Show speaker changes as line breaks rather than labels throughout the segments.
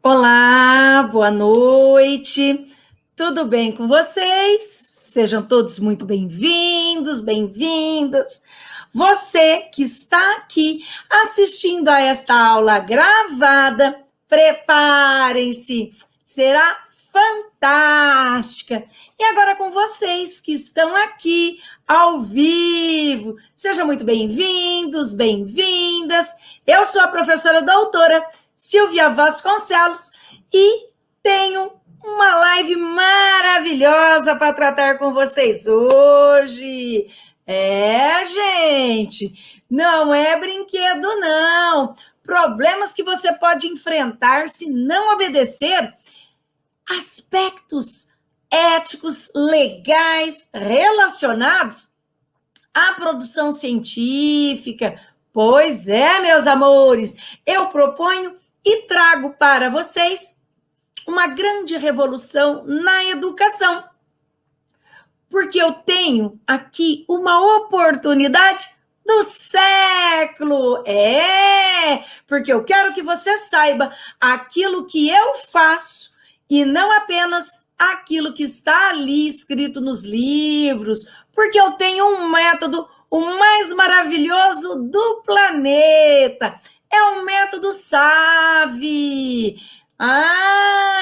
Olá, boa noite. Tudo bem com vocês? Sejam todos muito bem-vindos, bem-vindas. Você que está aqui assistindo a esta aula gravada, preparem-se, será fantástica. E agora com vocês que estão aqui ao vivo, sejam muito bem-vindos, bem-vindas. Eu sou a professora doutora Silvia Vasconcelos e tenho uma live maravilhosa para tratar com vocês hoje. Gente, não é brinquedo, não. Problemas que você pode enfrentar se não obedecer aspectos éticos, legais, relacionados à produção científica. Pois é, meus amores, eu proponho e trago para vocês uma grande revolução na educação. Porque eu tenho aqui uma oportunidade do século. Porque eu quero que você saiba aquilo que eu faço e não apenas aquilo que está ali escrito nos livros, porque eu tenho um método, o mais maravilhoso do planeta. É um método SAVE.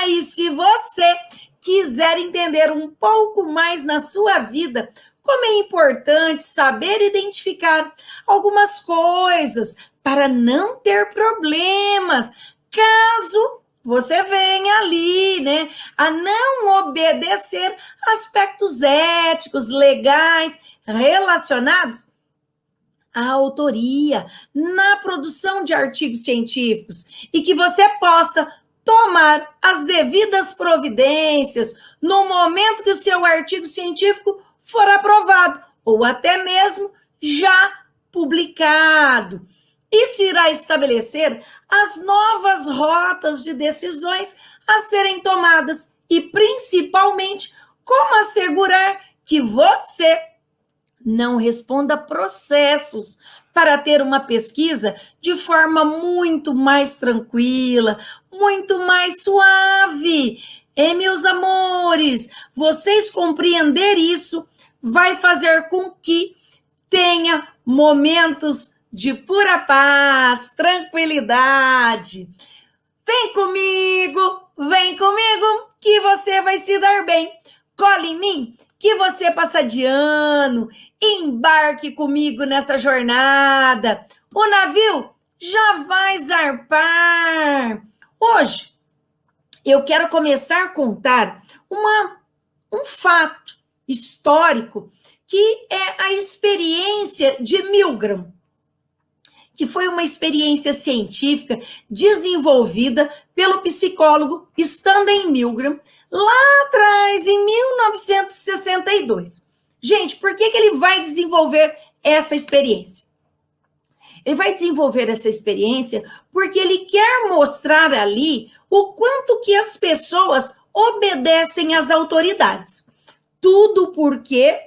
E se você quiser entender um pouco mais na sua vida, como é importante saber identificar algumas coisas para não ter problemas, caso você venha ali, a não obedecer aspectos éticos, legais, relacionados à autoria, na produção de artigos científicos, e que você possa tomar as devidas providências no momento que o seu artigo científico for aprovado, ou até mesmo já publicado. Isso irá estabelecer as novas rotas de decisões a serem tomadas e, principalmente, como assegurar que você não responda processos para ter uma pesquisa de forma muito mais tranquila, muito mais suave. Meus amores, vocês compreender isso vai fazer com que tenha momentos de pura paz, tranquilidade. Vem comigo, que você vai se dar bem. Cola em mim, que você passa de ano. Embarque comigo nessa jornada. O navio já vai zarpar. Hoje, eu quero começar a contar um fato histórico, que é a experiência de Milgram, que foi uma experiência científica desenvolvida pelo psicólogo Stanley Milgram, lá atrás, em 1962. Gente, por que ele vai desenvolver essa experiência? Ele vai desenvolver essa experiência porque ele quer mostrar ali o quanto que as pessoas obedecem às autoridades. Tudo porque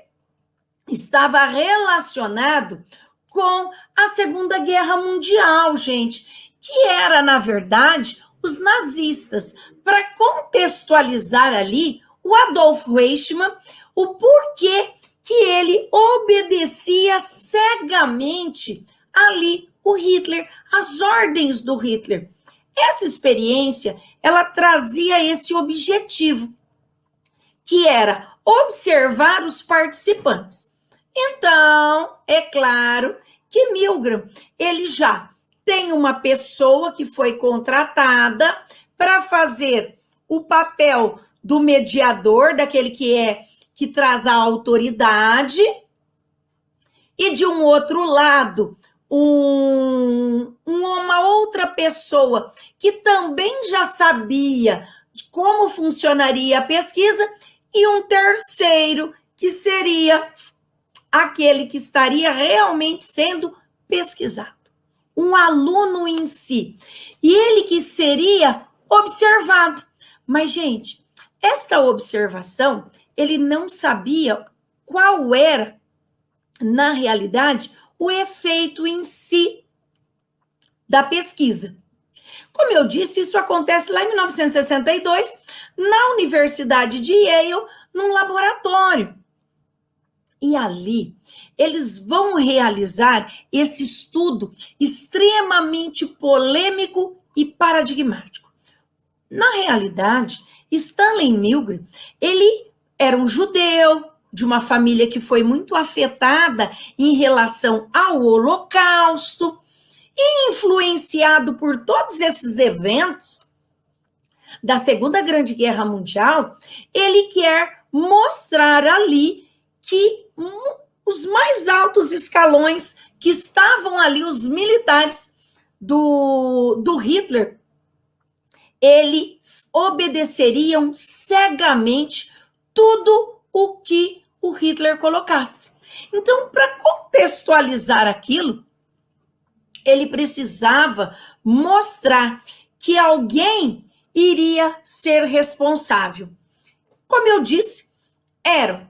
estava relacionado com a Segunda Guerra Mundial, gente, que era, na verdade, os nazistas. Para contextualizar ali, o Adolf Eichmann, o porquê que ele obedecia cegamente ali o Hitler, as ordens do Hitler. Essa experiência, ela trazia esse objetivo, que era observar os participantes. Então, é claro que Milgram, ele já tem uma pessoa que foi contratada para fazer o papel do mediador, daquele que traz a autoridade, e de um outro lado, uma outra pessoa que também já sabia de como funcionaria a pesquisa, e um terceiro que seria aquele que estaria realmente sendo pesquisado, um aluno em si, e ele que seria observado. Mas, gente, esta observação, ele não sabia qual era, na realidade, o efeito em si da pesquisa. Como eu disse, isso acontece lá em 1962, na Universidade de Yale, num laboratório. E ali, eles vão realizar esse estudo extremamente polêmico e paradigmático. Na realidade, Stanley Milgram, ele era um judeu de uma família que foi muito afetada em relação ao Holocausto, e influenciado por todos esses eventos da Segunda Grande Guerra Mundial, ele quer mostrar ali que os mais altos escalões que estavam ali, os militares do Hitler, eles obedeceriam cegamente tudo o que o Hitler colocasse. Então, para contextualizar aquilo, ele precisava mostrar que alguém iria ser responsável. Como eu disse, eram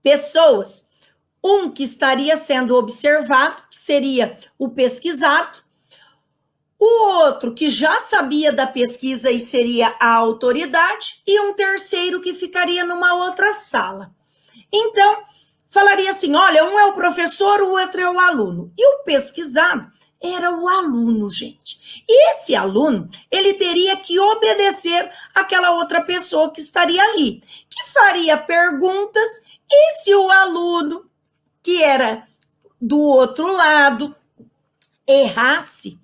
pessoas, um que estaria sendo observado, que seria o pesquisado, o outro que já sabia da pesquisa e seria a autoridade, e um terceiro que ficaria numa outra sala. Então, falaria assim, olha, um é o professor, o outro é o aluno. E o pesquisado era o aluno, gente. E esse aluno, ele teria que obedecer àquela outra pessoa que estaria ali, que faria perguntas, e se o aluno, que era do outro lado, errasse,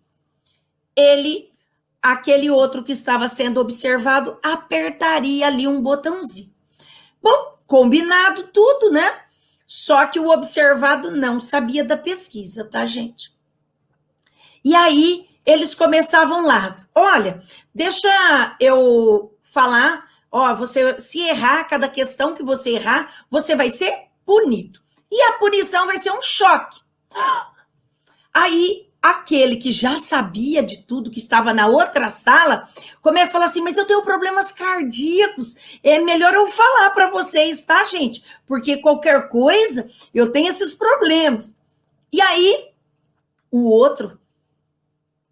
aquele outro que estava sendo observado, apertaria ali um botãozinho. Bom, combinado tudo, né? Só que o observado não sabia da pesquisa, tá, gente? E aí, eles começavam lá. Olha, deixa eu falar, ó, você se errar, cada questão que você errar, você vai ser punido. E a punição vai ser um choque. Aí, aquele que já sabia de tudo, que estava na outra sala, começa a falar assim, mas eu tenho problemas cardíacos, é melhor eu falar para vocês, tá, gente? Porque qualquer coisa, eu tenho esses problemas. E aí, o outro,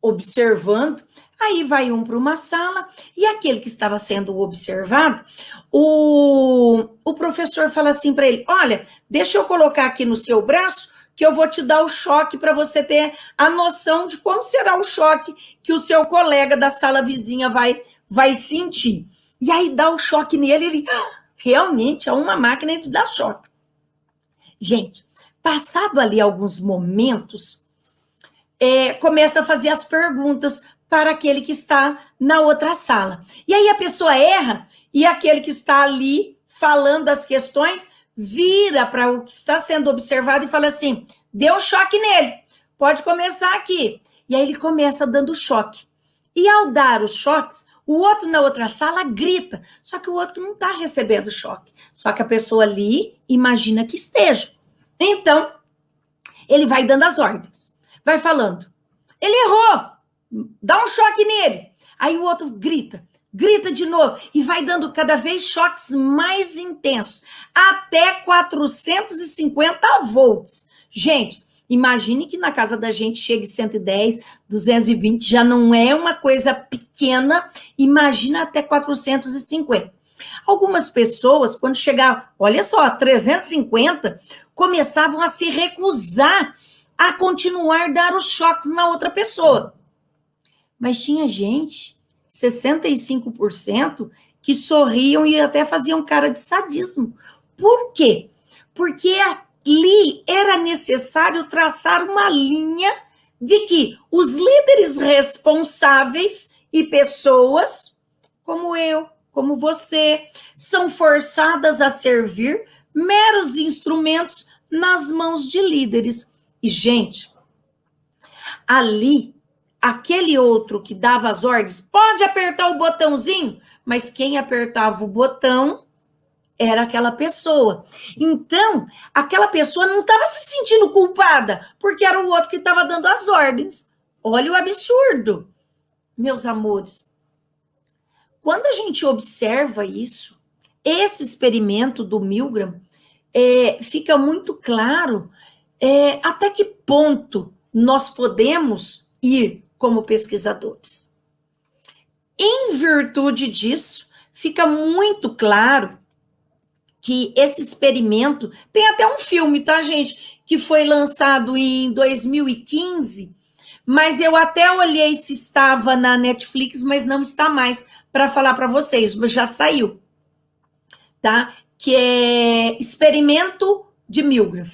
observando, aí vai um para uma sala, e aquele que estava sendo observado, o professor fala assim para ele, olha, deixa eu colocar aqui no seu braço, que eu vou te dar o choque para você ter a noção de como será o choque que o seu colega da sala vizinha vai sentir. E aí dá o choque nele, ele realmente é uma máquina de dar choque. Gente, passado ali alguns momentos, começa a fazer as perguntas para aquele que está na outra sala. E aí a pessoa erra, e aquele que está ali falando as questões vira para o que está sendo observado e fala assim, deu choque nele, pode começar aqui. E aí ele começa dando choque. E ao dar os choques, o outro na outra sala grita, só que o outro não está recebendo choque, só que a pessoa ali imagina que esteja. Então, ele vai dando as ordens, vai falando, ele errou, dá um choque nele. Aí o outro grita de novo, e vai dando cada vez choques mais intensos, até 450 volts. Gente, imagine que na casa da gente chegue 110, 220, já não é uma coisa pequena, imagina até 450. Algumas pessoas, quando chegavam, olha só, 350, começavam a se recusar a continuar a dar os choques na outra pessoa. Mas tinha gente, 65%, que sorriam e até faziam cara de sadismo. Por quê? Porque ali era necessário traçar uma linha de que os líderes responsáveis e pessoas, como eu, como você, são forçadas a servir meros instrumentos nas mãos de líderes. E, gente, ali, aquele outro que dava as ordens, pode apertar o botãozinho, mas quem apertava o botão era aquela pessoa. Então, aquela pessoa não estava se sentindo culpada, porque era o outro que estava dando as ordens. Olha o absurdo, meus amores. Quando a gente observa isso, esse experimento do Milgram, fica muito claro até que ponto nós podemos ir como pesquisadores. Em virtude disso, fica muito claro que esse experimento, tem até um filme, tá, gente, que foi lançado em 2015, mas eu até olhei se estava na Netflix, mas não está mais, para falar para vocês, já saiu, tá? Que é Experimento de Milgram,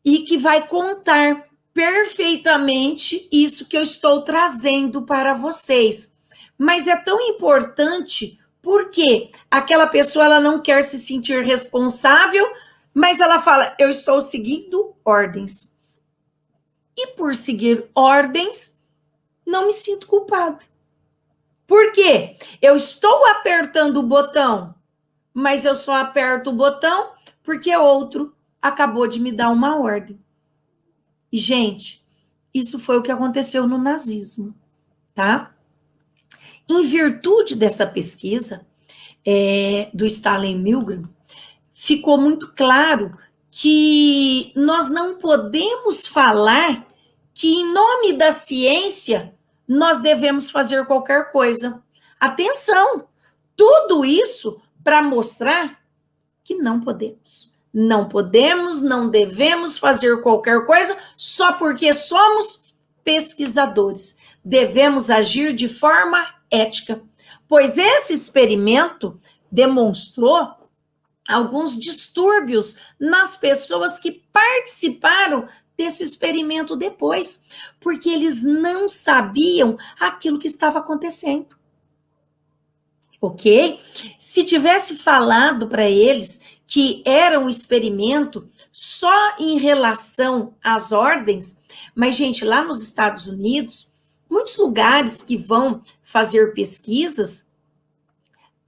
e que vai contar perfeitamente isso que eu estou trazendo para vocês. Mas é tão importante porque aquela pessoa ela não quer se sentir responsável, mas ela fala, eu estou seguindo ordens. E por seguir ordens, não me sinto culpado. Por quê? Eu estou apertando o botão, mas eu só aperto o botão porque outro acabou de me dar uma ordem. E, gente, isso foi o que aconteceu no nazismo, tá? Em virtude dessa pesquisa do Stanley Milgram, ficou muito claro que nós não podemos falar que, em nome da ciência, nós devemos fazer qualquer coisa. Atenção! Tudo isso para mostrar que não podemos. Não podemos, não devemos fazer qualquer coisa só porque somos pesquisadores. Devemos agir de forma ética, pois esse experimento demonstrou alguns distúrbios nas pessoas que participaram desse experimento depois, porque eles não sabiam aquilo que estava acontecendo. Ok? Se tivesse falado para eles que era um experimento só em relação às ordens, mas, gente, lá nos Estados Unidos, muitos lugares que vão fazer pesquisas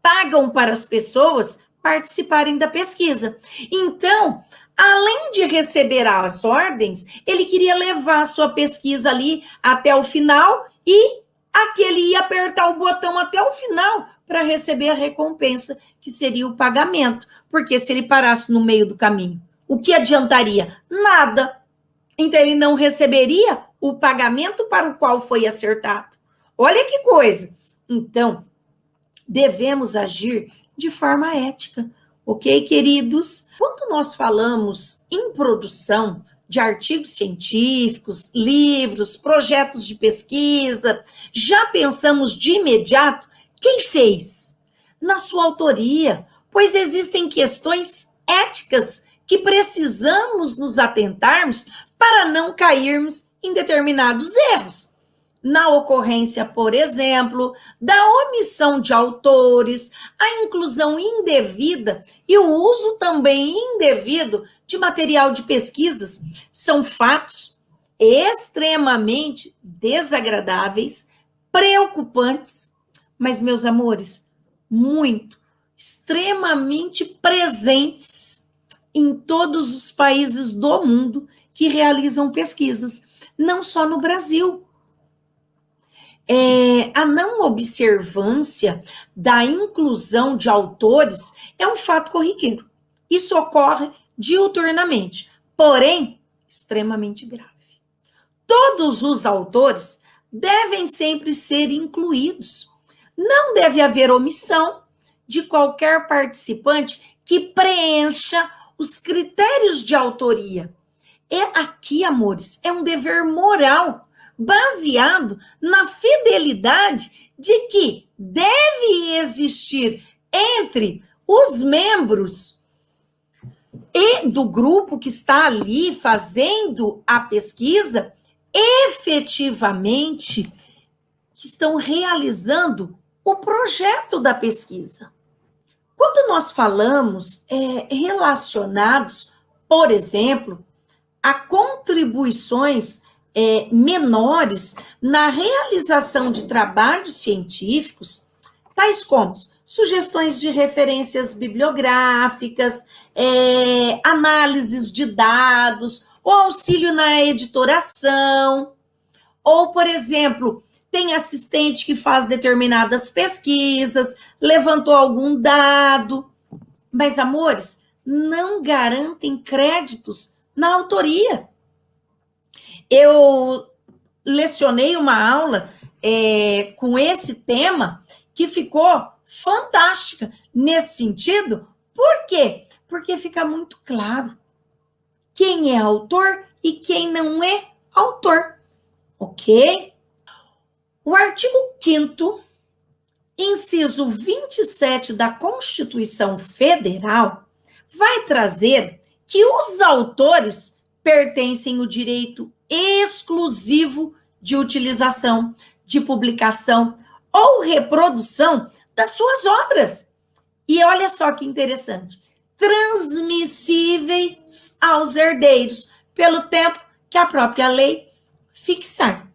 pagam para as pessoas participarem da pesquisa. Então, além de receber as ordens, ele queria levar a sua pesquisa ali até o final e aquele ia apertar o botão até o final para receber a recompensa, que seria o pagamento. Porque se ele parasse no meio do caminho, o que adiantaria? Nada. Então, ele não receberia o pagamento para o qual foi acertado. Olha que coisa. Então, devemos agir de forma ética. Ok, queridos? Quando nós falamos em produção de artigos científicos, livros, projetos de pesquisa, já pensamos de imediato quem fez? Na sua autoria, pois existem questões éticas que precisamos nos atentarmos para não cairmos em determinados erros. Na ocorrência, por exemplo, da omissão de autores, a inclusão indevida e o uso também indevido de material de pesquisas são fatos extremamente desagradáveis, preocupantes, mas, meus amores, extremamente presentes em todos os países do mundo que realizam pesquisas, não só no Brasil. A não observância da inclusão de autores é um fato corriqueiro. Isso ocorre diuturnamente, porém, extremamente grave. Todos os autores devem sempre ser incluídos. Não deve haver omissão de qualquer participante que preencha os critérios de autoria. Aqui, amores, é um dever moral baseado na fidelidade de que deve existir entre os membros e do grupo que está ali fazendo a pesquisa, efetivamente, que estão realizando o projeto da pesquisa. Quando nós falamos relacionados, por exemplo, a contribuições menores na realização de trabalhos científicos, tais como sugestões de referências bibliográficas, análises de dados, ou auxílio na editoração, ou, por exemplo, tem assistente que faz determinadas pesquisas, levantou algum dado, mas, amores, não garantem créditos na autoria. Eu lecionei uma aula com esse tema que ficou fantástica nesse sentido. Por quê? Porque fica muito claro quem é autor e quem não é autor, ok? O artigo 5º, inciso 27 da Constituição Federal, vai trazer que os autores pertencem ao direito exclusivo de utilização, de publicação ou reprodução das suas obras. E olha só que interessante, transmissíveis aos herdeiros, pelo tempo que a própria lei fixar.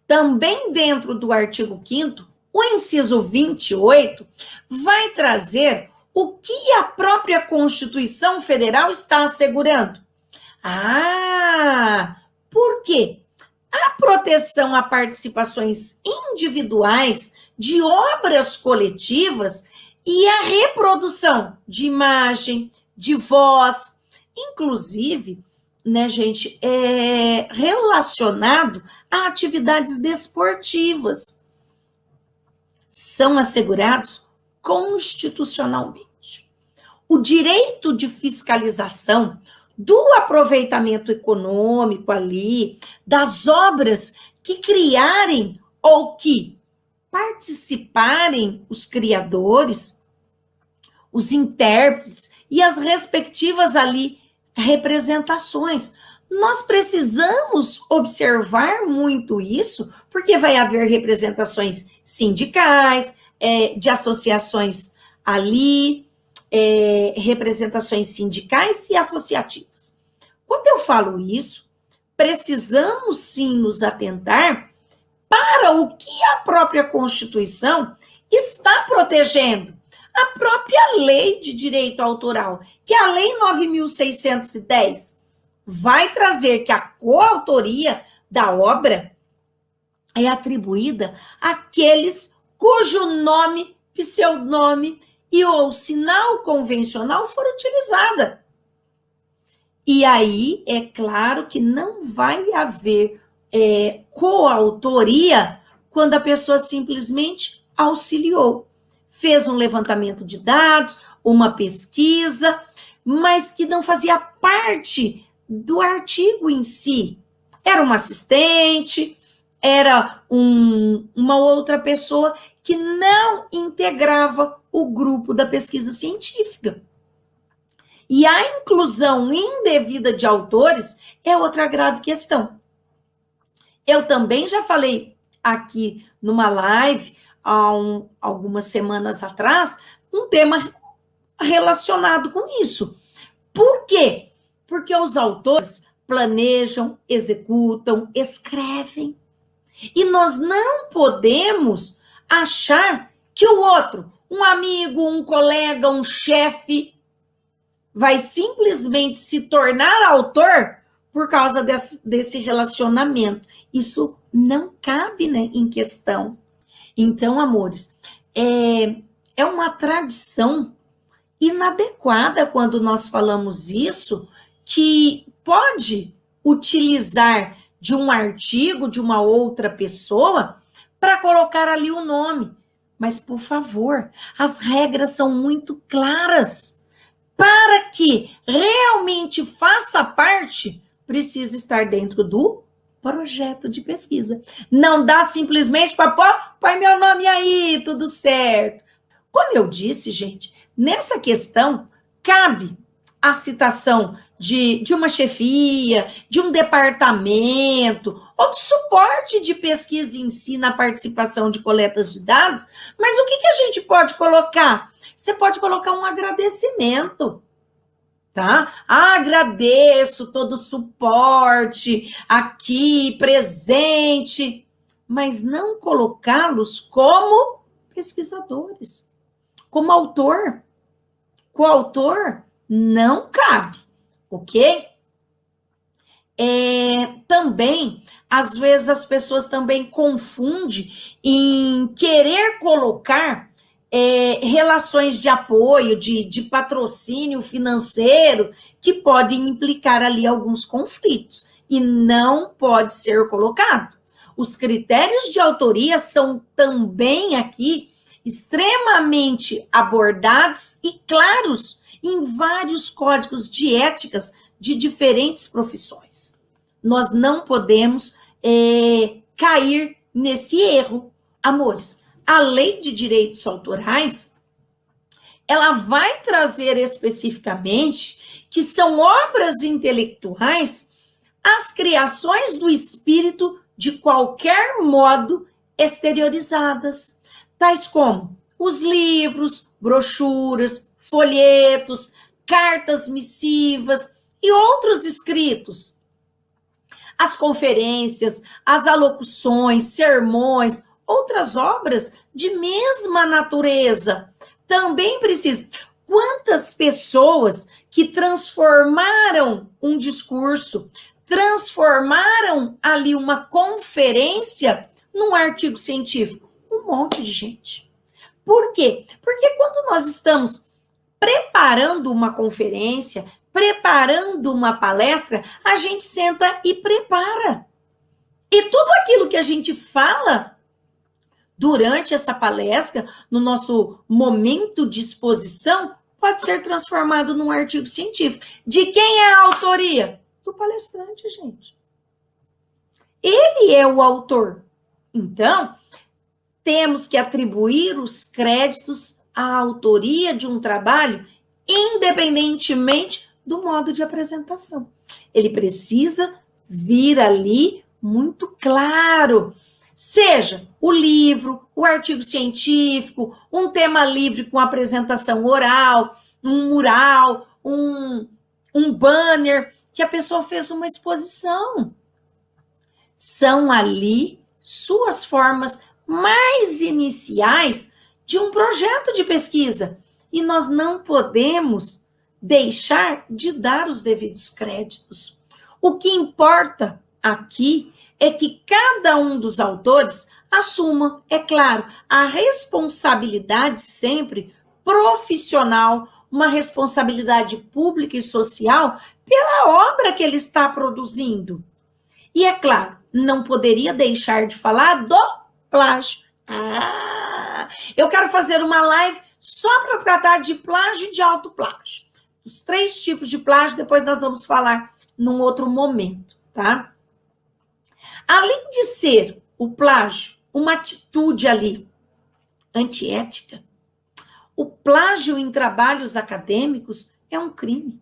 Também dentro do artigo 5º, o inciso 28 vai trazer o que a própria Constituição Federal está assegurando. Por quê? A proteção a participações individuais de obras coletivas e a reprodução de imagem, de voz, inclusive, né, gente, relacionado a atividades desportivas. São assegurados constitucionalmente. O direito de fiscalização do aproveitamento econômico ali, das obras que criarem ou que participarem os criadores, os intérpretes e as respectivas ali representações. Nós precisamos observar muito isso, porque vai haver representações sindicais, de associações ali, representações sindicais e associativas. Quando eu falo isso, precisamos sim nos atentar para o que a própria Constituição está protegendo. A própria lei de direito autoral, que é a Lei 9.610, vai trazer que a coautoria da obra é atribuída àqueles cujo nome, pseudonome e ou sinal convencional for utilizada. E aí, é claro que não vai haver coautoria quando a pessoa simplesmente auxiliou. Fez um levantamento de dados, uma pesquisa, mas que não fazia parte do artigo em si. Era um assistente, era uma outra pessoa que não integrava o grupo da pesquisa científica. E a inclusão indevida de autores é outra grave questão. Eu também já falei aqui numa live, há algumas semanas atrás, um tema relacionado com isso. Por quê? Porque os autores planejam, executam, escrevem. E nós não podemos achar que o outro, um amigo, um colega, um chefe, vai simplesmente se tornar autor por causa desse relacionamento. Isso não cabe, né, em questão. Então, amores, é uma tradição inadequada quando nós falamos isso, que pode utilizar de um artigo de uma outra pessoa para colocar ali o nome. Mas, por favor, as regras são muito claras. Para que realmente faça parte, precisa estar dentro do projeto de pesquisa. Não dá simplesmente para põe meu nome aí, tudo certo. Como eu disse, gente, nessa questão, cabe a citação de uma chefia, de um departamento, ou de suporte de pesquisa em si na participação de coletas de dados, mas o que a gente pode colocar? Você pode colocar um agradecimento, tá? Agradeço todo o suporte aqui presente, mas não colocá-los como pesquisadores, como autor. Coautor não cabe, ok? Também, às vezes as pessoas também confundem em querer colocar relações de apoio, de patrocínio financeiro, que podem implicar ali alguns conflitos, e não pode ser colocado. Os critérios de autoria são também aqui extremamente abordados e claros em vários códigos de éticas de diferentes profissões. Nós não podemos cair nesse erro, amores. A lei de direitos autorais, ela vai trazer especificamente que são obras intelectuais as criações do espírito de qualquer modo exteriorizadas, tais como os livros, brochuras, folhetos, cartas missivas e outros escritos, as conferências, as alocuções, sermões, outras obras de mesma natureza também precisam. Quantas pessoas que transformaram um discurso, transformaram ali uma conferência num artigo científico? Um monte de gente. Por quê? Porque quando nós estamos preparando uma conferência, preparando uma palestra, a gente senta e prepara. E tudo aquilo que a gente fala durante essa palestra, no nosso momento de exposição, pode ser transformado num artigo científico. De quem é a autoria? Do palestrante, gente. Ele é o autor. Então, temos que atribuir os créditos à autoria de um trabalho, independentemente do modo de apresentação. Ele precisa vir ali muito claro. Seja o livro, o artigo científico, um tema livre com apresentação oral, um mural, um banner, que a pessoa fez uma exposição. São ali suas formas mais iniciais de um projeto de pesquisa. E nós não podemos deixar de dar os devidos créditos. O que importa aqui é que cada um dos autores assuma, é claro, a responsabilidade sempre profissional, uma responsabilidade pública e social pela obra que ele está produzindo. E, é claro, não poderia deixar de falar do plágio. Eu quero fazer uma live só para tratar de plágio e de autoplágio. Os 3 tipos de plágio, depois nós vamos falar num outro momento, tá? Além de ser o plágio uma atitude ali antiética, o plágio em trabalhos acadêmicos é um crime.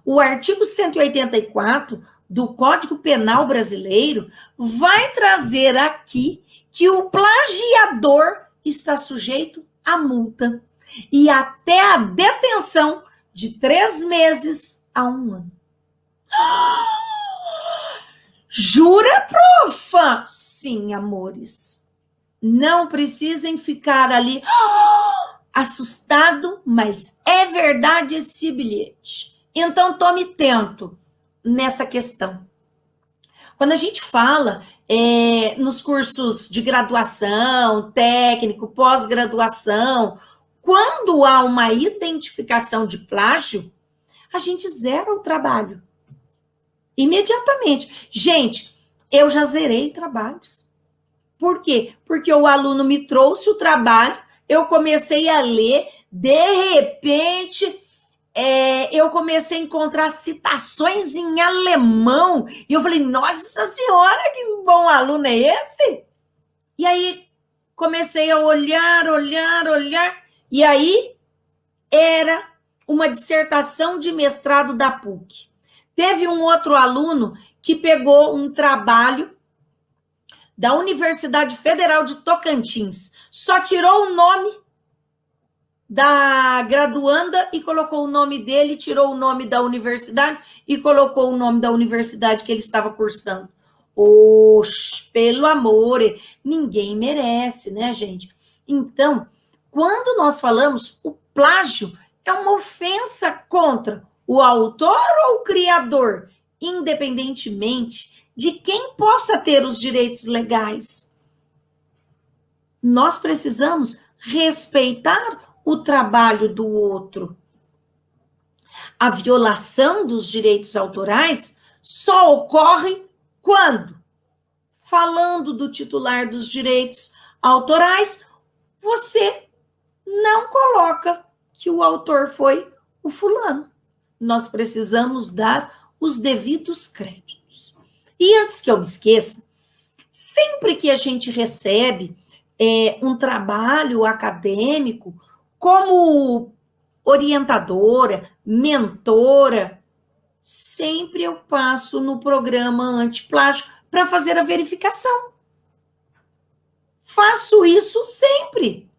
O artigo 184 do Código Penal Brasileiro vai trazer aqui que o plagiador está sujeito a multa e até a detenção de 3 meses a 1 ano. Jura, profa? Sim, amores. Não precisem ficar ali assustado, mas é verdade esse bilhete. Então, tome tento nessa questão. Quando a gente fala nos cursos de graduação, técnico, pós-graduação, quando há uma identificação de plágio, a gente zera o trabalho. Imediatamente. Gente, eu já zerei trabalhos. Por quê? Porque o aluno me trouxe o trabalho, eu comecei a ler, de repente, eu comecei a encontrar citações em alemão, e eu falei, nossa senhora, que bom aluno é esse? E aí, comecei a olhar, e aí, era uma dissertação de mestrado da PUC. Teve um outro aluno que pegou um trabalho da Universidade Federal de Tocantins, só tirou o nome da graduanda e colocou o nome dele, tirou o nome da universidade e colocou o nome da universidade que ele estava cursando. Oxe, pelo amor, ninguém merece, né, gente? Então, quando nós falamos, o plágio é uma ofensa contra o autor ou o criador, independentemente de quem possa ter os direitos legais. Nós precisamos respeitar o trabalho do outro. A violação dos direitos autorais só ocorre quando, falando do titular dos direitos autorais, você não coloca que o autor foi o fulano. Nós precisamos dar os devidos créditos. E antes que eu me esqueça, sempre que a gente recebe um trabalho acadêmico como orientadora, mentora, sempre eu passo no programa antiplágio para fazer a verificação. Faço isso sempre.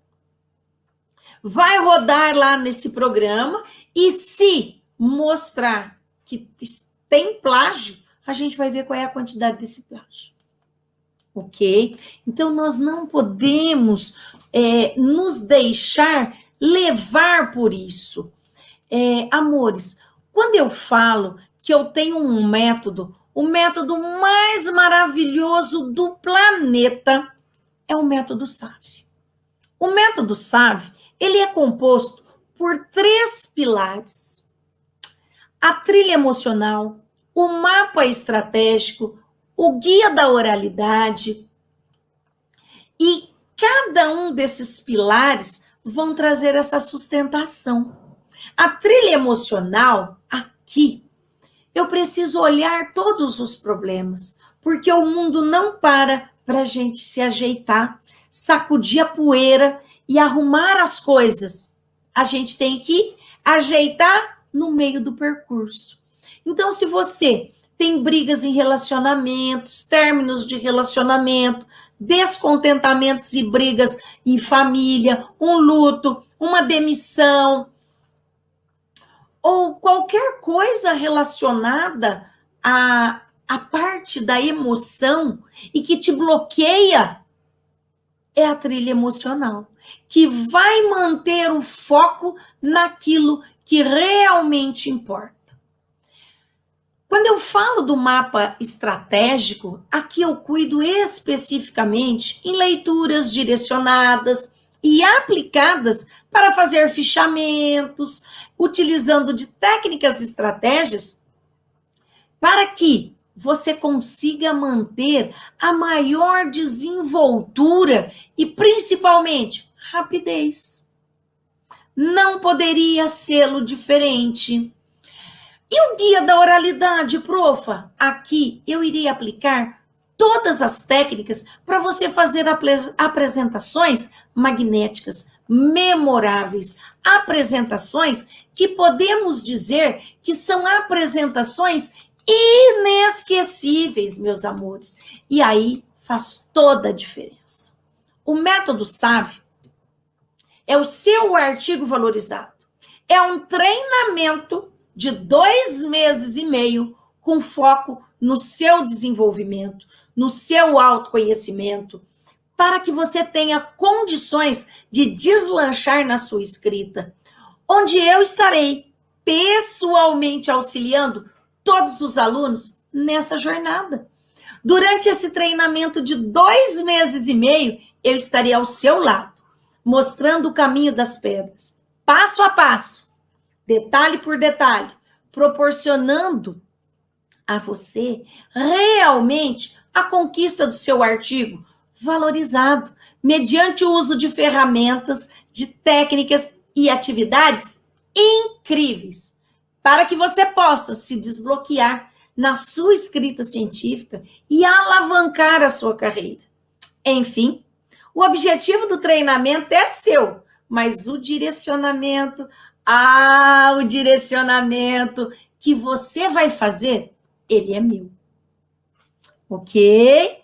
Vai rodar lá nesse programa e se mostrar que tem plágio, a gente vai ver qual é a quantidade desse plágio. Ok? Então, nós não podemos nos deixar levar por isso. Amores, quando eu falo que eu tenho um método, o método mais maravilhoso do planeta é o método SAVE. O método SAVE, ele é composto por 3 pilares. A trilha emocional, o mapa estratégico, o guia da oralidade. E cada um desses pilares vão trazer essa sustentação. A trilha emocional, aqui, eu preciso olhar todos os problemas, porque o mundo não para a gente se ajeitar, sacudir a poeira e arrumar as coisas. A gente tem que ajeitar no meio do percurso. Então, se você tem brigas em relacionamentos, términos de relacionamento, descontentamentos e brigas em família, um luto, uma demissão, ou qualquer coisa relacionada à parte da emoção e que te bloqueia, é a trilha emocional, que vai manter o foco naquilo que realmente importa. Quando eu falo do mapa estratégico, aqui eu cuido especificamente em leituras direcionadas e aplicadas para fazer fichamentos, utilizando de técnicas e estratégias para que você consiga manter a maior desenvoltura e, principalmente, rapidez. Não poderia ser diferente. E o guia da oralidade, profa? Aqui eu iria aplicar todas as técnicas para você fazer apresentações magnéticas, memoráveis, apresentações que podemos dizer que são apresentações inesquecíveis, meus amores. E aí faz toda a diferença. O método SAVE é o seu artigo valorizado. É um treinamento de 2 meses e meio com foco no seu desenvolvimento, no seu autoconhecimento, para que você tenha condições de deslanchar na sua escrita, onde eu estarei pessoalmente auxiliando todos os alunos nessa jornada. Durante esse treinamento de 2 meses e meio, eu estarei ao seu lado, mostrando o caminho das pedras, passo a passo, detalhe por detalhe, proporcionando a você realmente a conquista do seu artigo valorizado, mediante o uso de ferramentas, de técnicas e atividades incríveis, para que você possa se desbloquear na sua escrita científica e alavancar a sua carreira. Enfim, o objetivo do treinamento é seu, mas o direcionamento, o direcionamento que você vai fazer, ele é meu. Ok?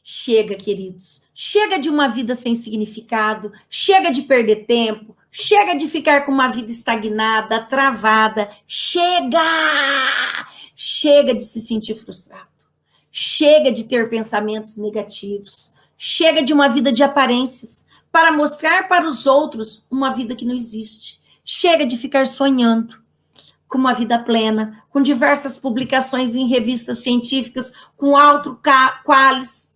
Chega, queridos. Chega de uma vida sem significado, chega de perder tempo, chega de ficar com uma vida estagnada, travada. Chega! Chega de se sentir frustrado. Chega de ter pensamentos negativos. Chega de uma vida de aparências para mostrar para os outros uma vida que não existe. Chega de ficar sonhando com uma vida plena, com diversas publicações em revistas científicas, com alto qualis.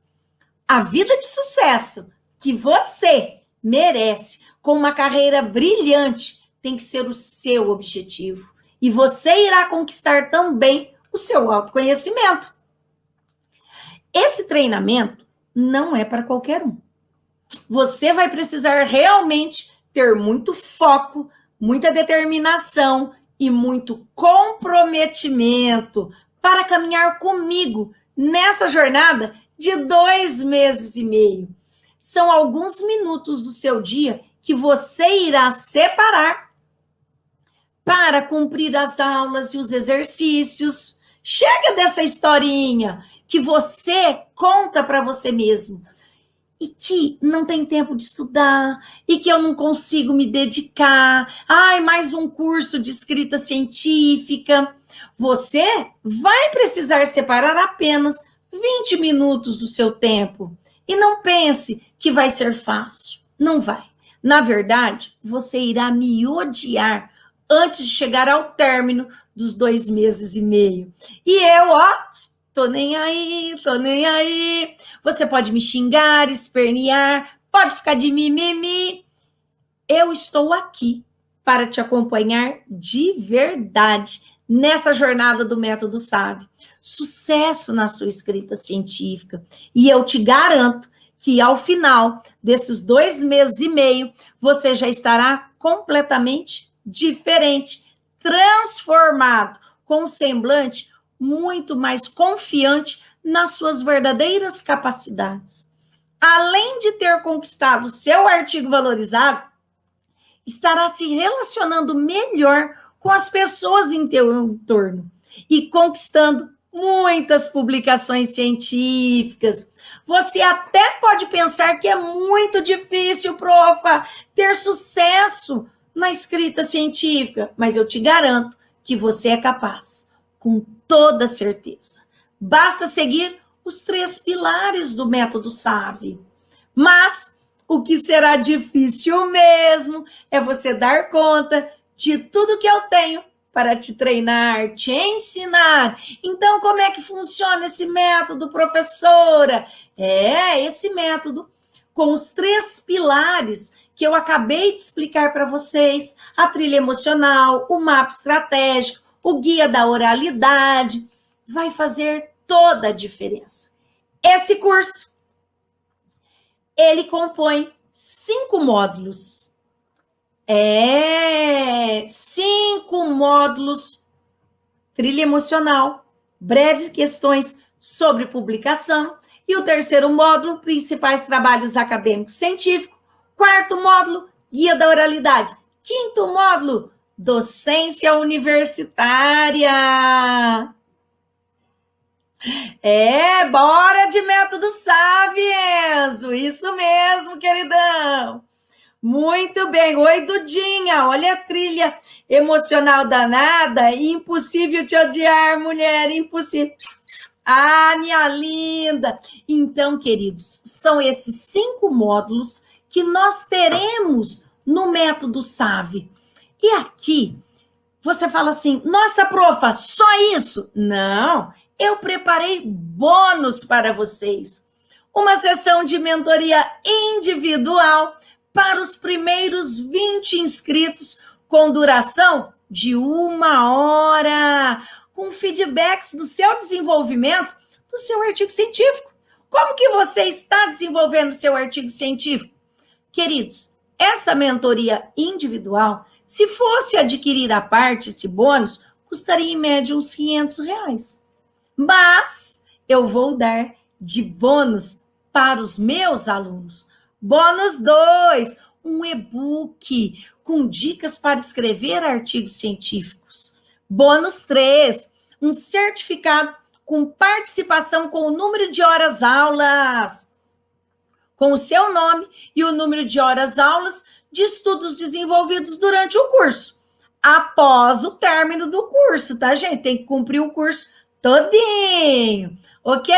A vida de sucesso que você merece, com uma carreira brilhante, tem que ser o seu objetivo. E você irá conquistar também o seu autoconhecimento. Esse treinamento não é para qualquer um. Você vai precisar realmente ter muito foco, muita determinação e muito comprometimento para caminhar comigo nessa jornada de 2 meses e meio. São alguns minutos do seu dia que você irá separar para cumprir as aulas e os exercícios. Chega dessa historinha que você conta para você mesmo e que não tem tempo de estudar, e que eu não consigo me dedicar. Ai, mais um curso de escrita científica. Você vai precisar separar apenas 20 minutos do seu tempo. E não pense que vai ser fácil. Não vai. Na verdade, você irá me odiar antes de chegar ao término dos 2 meses e meio. E eu, tô nem aí, tô nem aí. Você pode me xingar, espernear, pode ficar de mimimi. Eu estou aqui para te acompanhar de verdade nessa jornada do Método SAVE. Sucesso na sua escrita científica. E eu te garanto que ao final desses 2 meses e meio, você já estará completamente diferente, transformado, com um semblante muito mais confiante nas suas verdadeiras capacidades. Além de ter conquistado seu artigo valorizado, estará se relacionando melhor com as pessoas em teu entorno e conquistando muitas publicações científicas. Você até pode pensar que é muito difícil, profa, ter sucesso na escrita científica, mas eu te garanto que você é capaz, com toda certeza. Basta seguir os 3 pilares do Método SAVE. Mas o que será difícil mesmo é você dar conta de tudo que eu tenho para te treinar, te ensinar. Então, como é que funciona esse método, professora? Esse método com os 3 pilares que eu acabei de explicar para vocês, a trilha emocional, o mapa estratégico, o guia da oralidade, vai fazer toda a diferença. Esse curso, ele compõe 5 módulos. 5 módulos, trilha emocional, breves questões sobre publicação, e o 3º módulo, principais trabalhos acadêmicos científicos. 4º módulo, guia da oralidade. 5º módulo, docência universitária. Bora de Método SAVE, Enzo. Isso mesmo, queridão. Muito bem. Oi, Dudinha. Olha a trilha emocional danada. Impossível te odiar, mulher. Impossível. Minha linda. Então, queridos, são esses 5 módulos que nós teremos no Método SAVE. E aqui, você fala assim, nossa, profa, só isso? Não, eu preparei bônus para vocês. Uma sessão de mentoria individual para os primeiros 20 inscritos, com duração de 1 hora, com feedbacks do seu desenvolvimento do seu artigo científico. Como que você está desenvolvendo o seu artigo científico? Queridos, essa mentoria individual, se fosse adquirir à parte esse bônus, custaria em média uns R$500. Mas eu vou dar de bônus para os meus alunos. Bônus 2, um e-book com dicas para escrever artigos científicos. Bônus 3, um certificado com participação com o número de horas-aulas, com o seu nome e o número de horas-aulas de estudos desenvolvidos durante o curso, após o término do curso, tá, gente? Tem que cumprir o curso todinho, ok?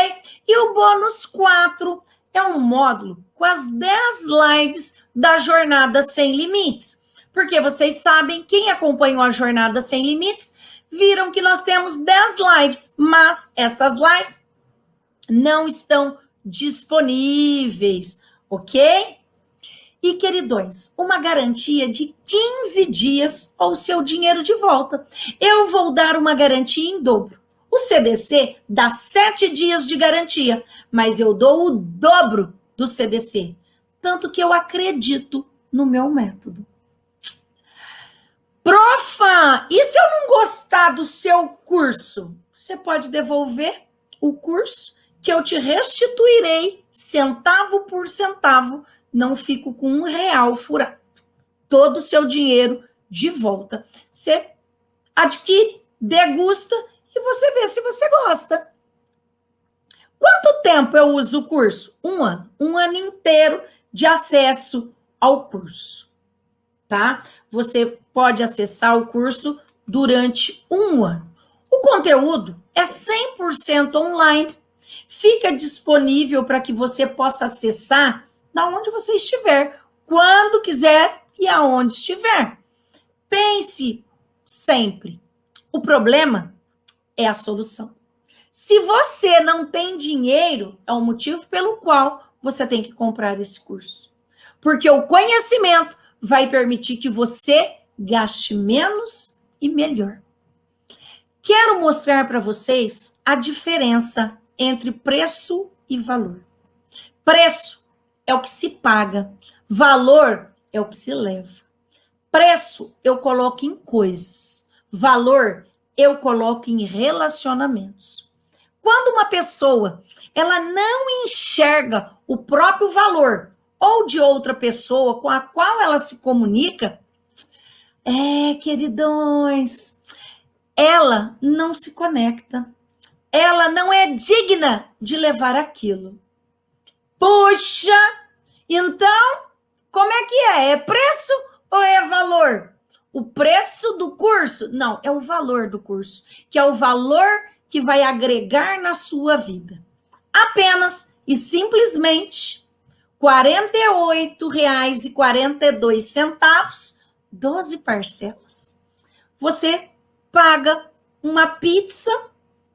E o bônus 4 é um módulo com as 10 lives da Jornada Sem Limites. Porque vocês sabem, quem acompanhou a Jornada Sem Limites, viram que nós temos 10 lives, mas essas lives não estão disponíveis, ok? E, queridões, uma garantia de 15 dias ou seu dinheiro de volta. Eu vou dar uma garantia em dobro. O CDC dá 7 dias de garantia, mas eu dou o dobro do CDC. Tanto que eu acredito no meu método. Profa, e se eu não gostar do seu curso? Você pode devolver o curso que eu te restituirei centavo por centavo. Não fico com R$1 furado. Todo o seu dinheiro de volta. Você adquire, degusta e você vê se você gosta. Quanto tempo eu uso o curso? 1 ano. 1 ano inteiro de acesso ao curso. Tá? Você pode acessar o curso durante 1 ano. O conteúdo é 100% online. Fica disponível para que você possa acessar da onde você estiver, quando quiser e aonde estiver. Pense sempre, o problema é a solução. Se você não tem dinheiro, é o motivo pelo qual você tem que comprar esse curso. Porque o conhecimento vai permitir que você gaste menos e melhor. Quero mostrar para vocês a diferença entre preço e valor. Preço é o que se paga, valor é o que se leva. Preço eu coloco em coisas, valor eu coloco em relacionamentos. Quando uma pessoa ela não enxerga o próprio valor ou de outra pessoa com a qual ela se comunica, queridões, ela não se conecta. Ela não é digna de levar aquilo. Puxa, então, como é que é? É preço ou é valor? O preço do curso? Não, é o valor do curso, que é o valor que vai agregar na sua vida. Apenas e simplesmente R$ 48,42, 12 parcelas. Você paga uma pizza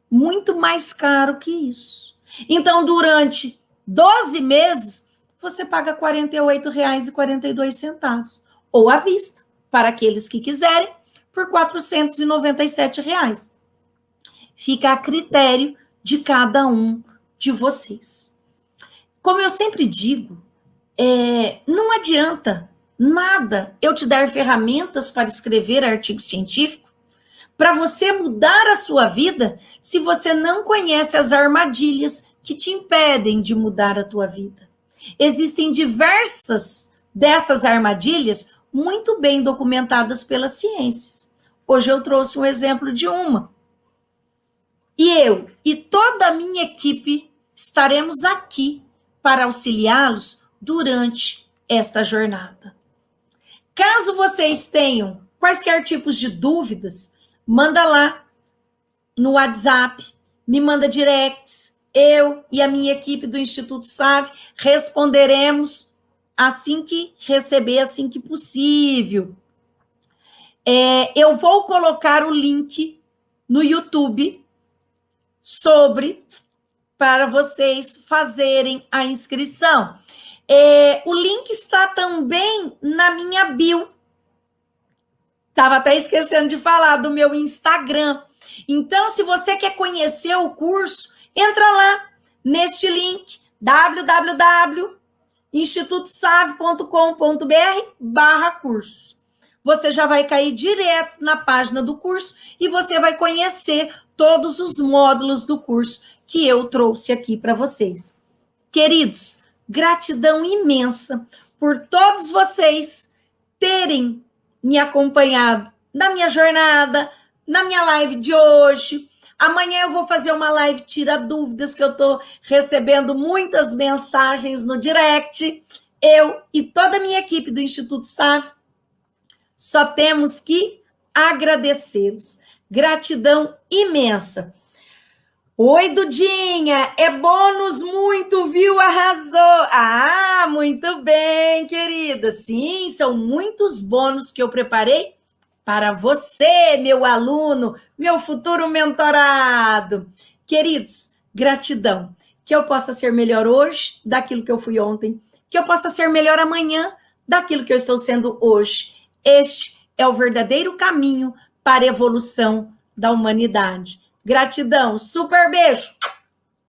muito mais caro que isso. Então, durante 12 meses, você paga R$ 48,42, ou à vista, para aqueles que quiserem, por R$ 497. Fica a critério de cada um de vocês. Como eu sempre digo, não adianta nada eu te dar ferramentas para escrever artigo científico para você mudar a sua vida se você não conhece as armadilhas que te impedem de mudar a tua vida. Existem diversas dessas armadilhas muito bem documentadas pelas ciências. Hoje eu trouxe um exemplo de uma. E eu e toda a minha equipe estaremos aqui para auxiliá-los durante esta jornada. Caso vocês tenham quaisquer tipos de dúvidas, manda lá no WhatsApp, me manda directs, eu e a minha equipe do Instituto SAV responderemos assim que receber, assim que possível. Eu vou colocar o link no YouTube para vocês fazerem a inscrição. O link está também na minha bio. Estava até esquecendo de falar do meu Instagram. Então, se você quer conhecer o curso, entra lá neste link, www.institutosave.com.br/curso. Você já vai cair direto na página do curso e você vai conhecer todos os módulos do curso que eu trouxe aqui para vocês. Queridos, gratidão imensa por todos vocês terem me acompanhado na minha jornada, na minha live de hoje. Amanhã eu vou fazer uma live Tira Dúvidas, que eu estou recebendo muitas mensagens no direct. Eu e toda a minha equipe do Instituto SAV só temos que agradecê-los. Gratidão imensa. Oi, Dudinha, é bônus muito, viu? Arrasou. Ah, muito bem, querida. Sim, são muitos bônus que eu preparei para você, meu aluno, meu futuro mentorado. Queridos, gratidão. Que eu possa ser melhor hoje daquilo que eu fui ontem. Que eu possa ser melhor amanhã daquilo que eu estou sendo hoje. Este é o verdadeiro caminho para a evolução da humanidade. Gratidão, super beijo!